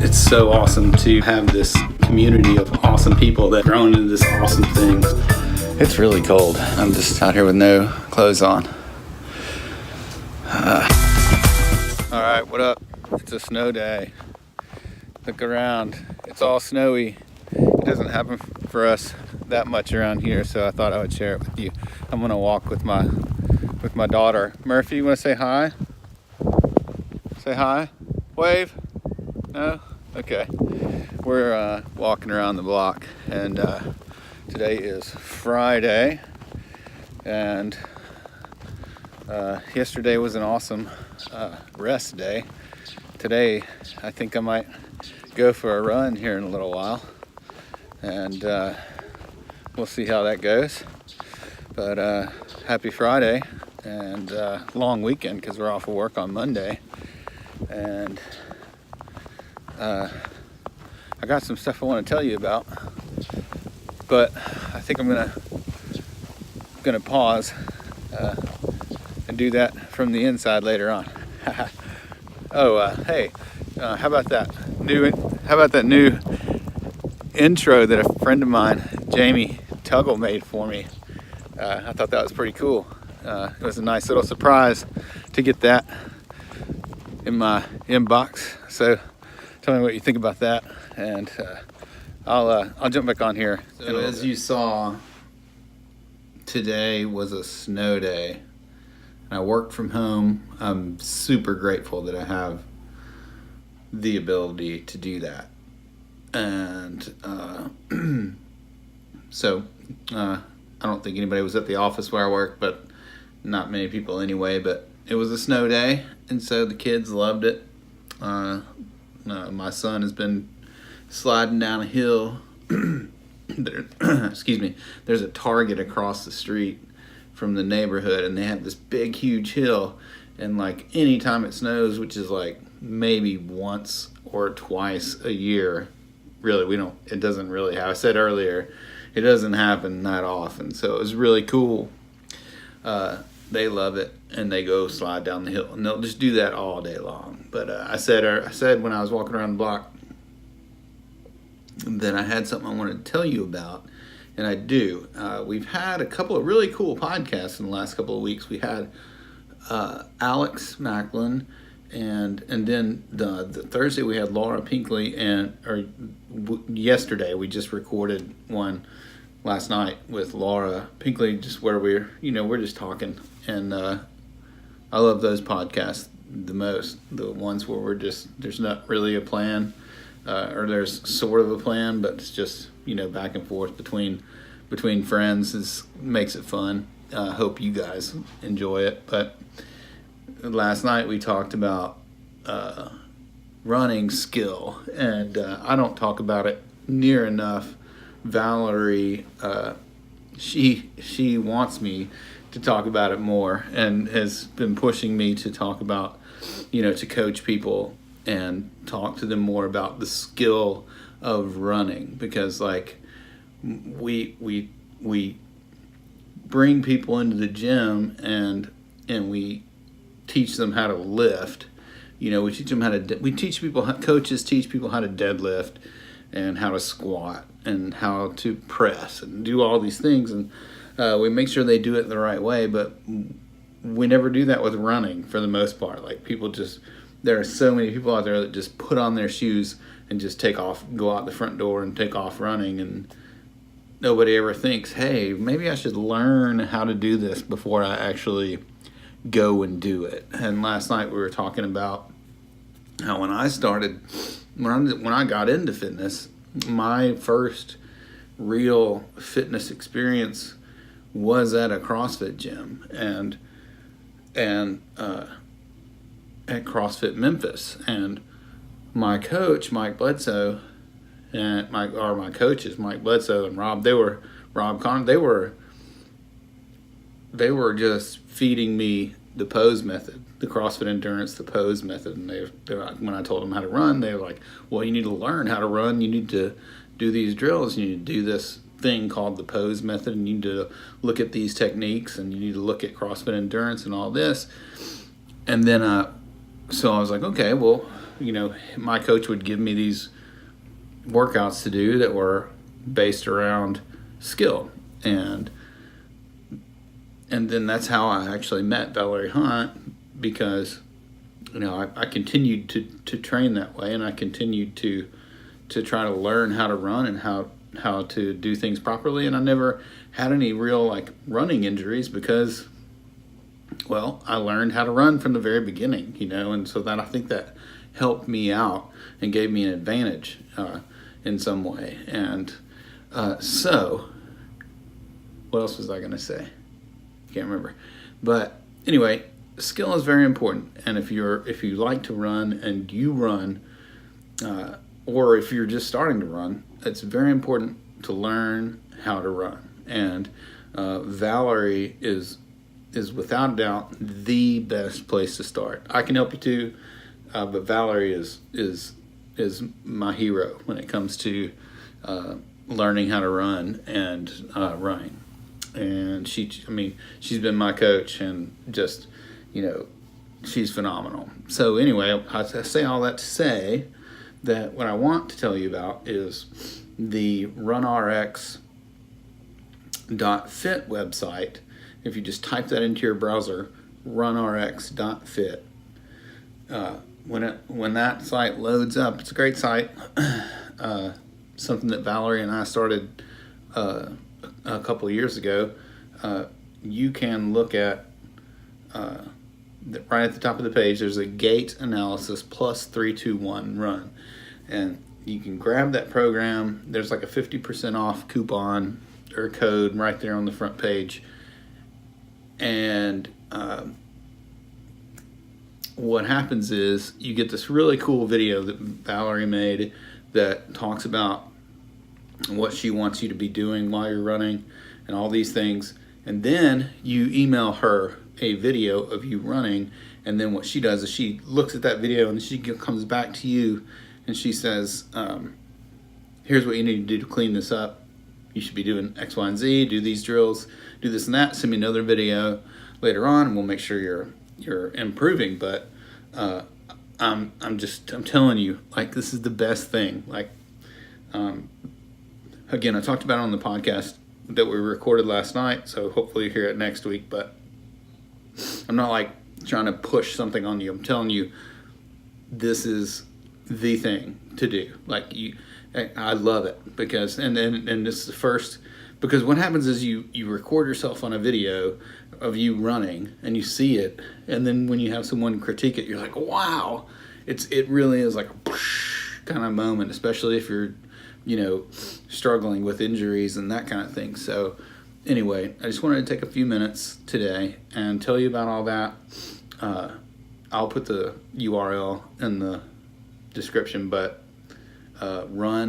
It's so awesome to have this community of awesome people that grown into this awesome thing. It's really cold. I'm just out here with no clothes on. All right, what up? It's a snow day. Look around. It's all snowy. It doesn't happen for us that much around here, so I thought I would share it with you. I'm gonna walk with my daughter. Murphy, you wanna say hi? Say hi. Wave. No? Okay. We're walking around the block, and today is Friday, and yesterday was an awesome rest day. Today, I think I might go for a run here in a little while, and we'll see how that goes. But happy Friday, and long weekend because we're off of work on Monday, and I got some stuff I want to tell you about, but I think I'm gonna pause and do that from the inside later on. Hey, how about that new intro that a friend of mine, Jamie Tuggle, made for me? I thought that was pretty cool. It was a nice little surprise to get that in my inbox. So tell me what you think about that, and I'll jump back on here. So as you saw, today was a snow day. I worked from home. I'm super grateful that I have the ability to do that. And so I don't think anybody was at the office where I work, but not many people anyway. But it was a snow day, and so the kids loved it. My son has been sliding down a hill. Excuse me. There's a Target across the street from the neighborhood, and they have this big, huge hill. And like any time it snows, which is like maybe once or twice a year, really, it doesn't really happen. I said earlier, it doesn't happen that often. So it was really cool. They love it, and they go slide down the hill, and they'll just do that all day long. But I said when I was walking around the block that I had something I wanted to tell you about, and I do. We've had a couple of really cool podcasts in the last couple of weeks. We had Alex Macklin, and then the Thursday we had Laura Pinkley, yesterday we just recorded one last night with Laura Pinkley, just where we're just talking, and I love those podcasts the most, the ones where there's not really a plan, or there's sort of a plan, but it's just back and forth between friends makes it fun. Hope you guys enjoy it. But last night we talked about running skill, and I don't talk about it near enough. Valerie, she wants me to talk about it more, and has been pushing me to talk about, to coach people and talk to them more about the skill of running, because like we bring people into the gym and we teach them how to lift. Coaches teach people how to deadlift and how to squat and how to press and do all these things, and we make sure they do it the right way, but we never do that with running for the most part. Like there are so many people out there that just put on their shoes and just take off, go out the front door and take off running, and nobody ever thinks, hey, maybe I should learn how to do this before I actually go and do it. And last night we were talking about how when I got into fitness, my first real fitness experience was at a CrossFit gym, and at CrossFit Memphis, and my coach Mike Bledsoe and my coaches Mike Bledsoe and Rob Connor, they were just feeding me the pose method, the CrossFit Endurance, the pose method. And when I told them how to run, they were like, well, you need to learn how to run. You need to do these drills. You need to do this thing called the pose method. And you need to look at these techniques, and you need to look at CrossFit Endurance and all this. And then, so I was like, okay, well, my coach would give me these workouts to do that were based around skill, and then that's how I actually met Valerie Hunt, because I continued to train that way, and I continued to try to learn how to run and how to do things properly. And I never had any real running injuries because, well, I learned how to run from the very beginning, and so I think that helped me out and gave me an advantage in some way. And so what else was I going to say? Can't remember. But anyway, skill is very important. And if you like to run and you run, or if you're just starting to run, it's very important to learn how to run. And Valerie is without a doubt the best place to start. I can help you too, but Valerie is my hero when it comes to learning how to run and running. And she's been my coach, and just, she's phenomenal. So anyway, I say all that to say that what I want to tell you about is the RunRx.fit website. If you just type that into your browser, runrx.fit, when that site loads up, it's a great site. Something that Valerie and I started a couple of years ago. You can look at right at the top of the page. There's a gait analysis plus 3-2-1 run, and you can grab that program. There's like a 50% off coupon or code right there on the front page. And what happens is you get this really cool video that Valerie made that talks about what she wants you to be doing while you're running and all these things. And then you email her a video of you running, and then what she does is she looks at that video and she comes back to you and she says, here's what you need to do to clean this up. You should be doing X, Y, and Z, do these drills, do this and that. Send me another video later on, and we'll make sure you're improving. But I'm telling you, this is the best thing. Again, I talked about it on the podcast that we recorded last night, so hopefully you hear it next week. But I'm not trying to push something on you. I'm telling you, this is the thing to do. I love it because and this is the first, because what happens is you record yourself on a video of you running and you see it, and then when you have someone critique it, you're like, wow, it really is like a kind of moment, especially if you're struggling with injuries and that kind of thing. So anyway, I just wanted to take a few minutes today and tell you about all that. I'll put the URL in the description, but runrx.fit,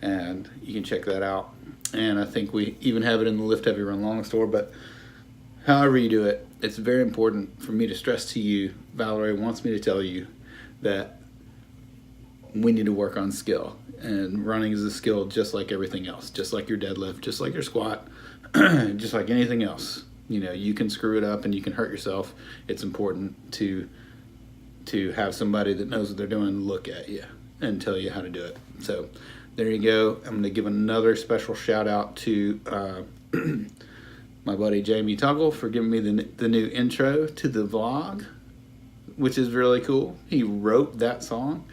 and you can check that out. And I think we even have it in the Lift Heavy Run Long store. But however you do it, it's very important for me to stress to you, Valerie wants me to tell you that we need to work on skill. And running is a skill just like everything else, just like your deadlift, just like your squat, just like anything else. You can screw it up and you can hurt yourself. It's important to have somebody that knows what they're doing look at you and tell you how to do it. So there you go. I'm going to give another special shout out to my buddy Jamie Tuggle for giving me the new intro to the vlog, which is really cool. He wrote that song,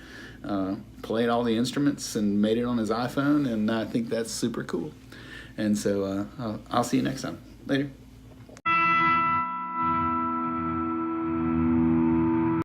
played all the instruments, and made it on his iPhone, and I think that's super cool. And so I'll see you next time. Later.